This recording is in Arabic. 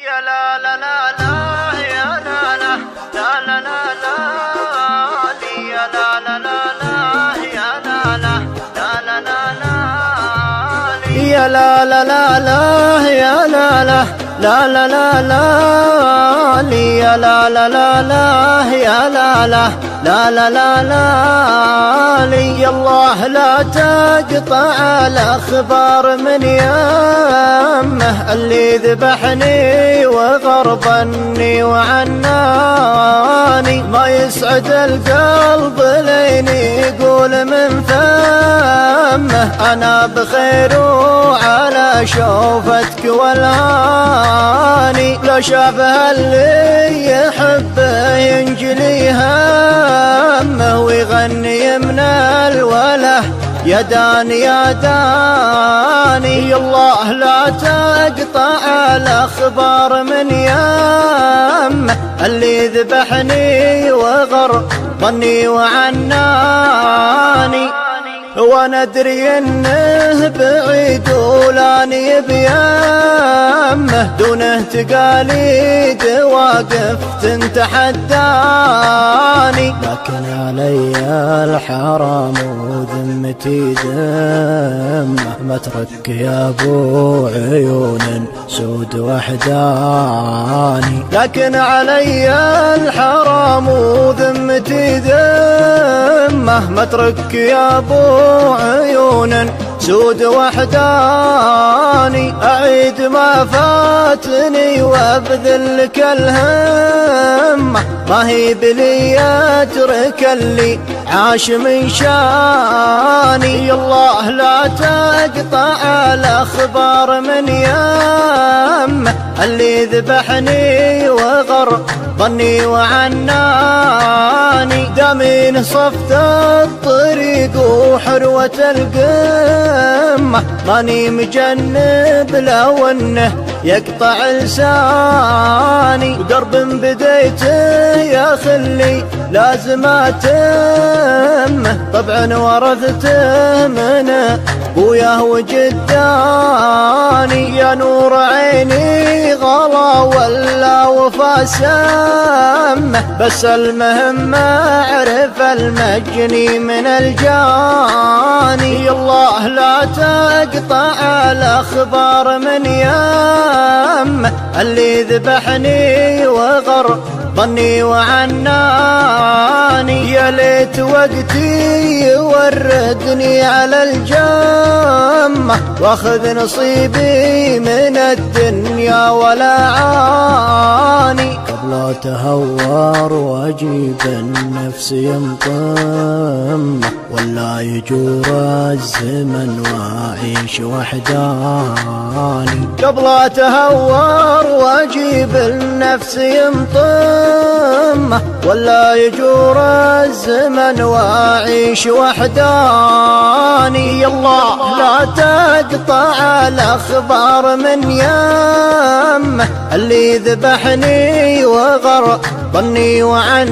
يا لا لا لا لا يا لا لا لا لا لا لا يا لا لا لا لا يا لا لا لا لا لا لا يا لا لا لا لا يا لا لا لا لا لا لا يا لا لا لا لا يا لا لا لا لا لا لا يا الله لا تقطع الأخبار من يمه اللي ذبحني وغربني وعناني ما يسعد القلب لين يقول من فمه أنا بخير وعلى شوفتك والهاني لو شافها اللي يحبه ينجلي همه ويغني من الوله يا داني يا داني يا الله لا تقطع الأخبار من يمه اللي ذبحني وغربني وعناني وانا ادري انه بعيد ولاني بيمه دونه تقاليد واقف تتحداني لكن علي الحرام وذمتي ذمه مترك يا ابو عيون سود وحداني لكن علي الحرام وذمتي ذمه مترك يا ابو عيون سود وحداني أعيد ما فاتني وابذل لك الهمة ما هي بلي أترك اللي عاش من شاني يا الله لا تقطع الأخبار من يمه اللي ذبحني وغربني وعناني دامين صفت الطريق وحروة القمة ماني مجنب لو انه يقطع لساني ودرب بديته يا خلي لازم اتمه طبعا ورثته من ابوياه وجداني يا نور عيني غلا ولا وفا سمه بس المهم اعرف المجني من الجاني يا الله لا تقطع الأخبار من يمه اللي ذبحني وغربني وعناني يا ليت وقتي يوردني على الجمة واخذ نصيبي من الدنيا ولا عاني قبل اتهور واجيب النفس ينطمه ولا يجور الزمن واعيش وحداني قبل اتهور واجيب النفس ينطمه ولا يجور الزمن واعيش وحداني يا الله لا تقطع الأخبار من يمه اللي ذبحني وغربني وعناني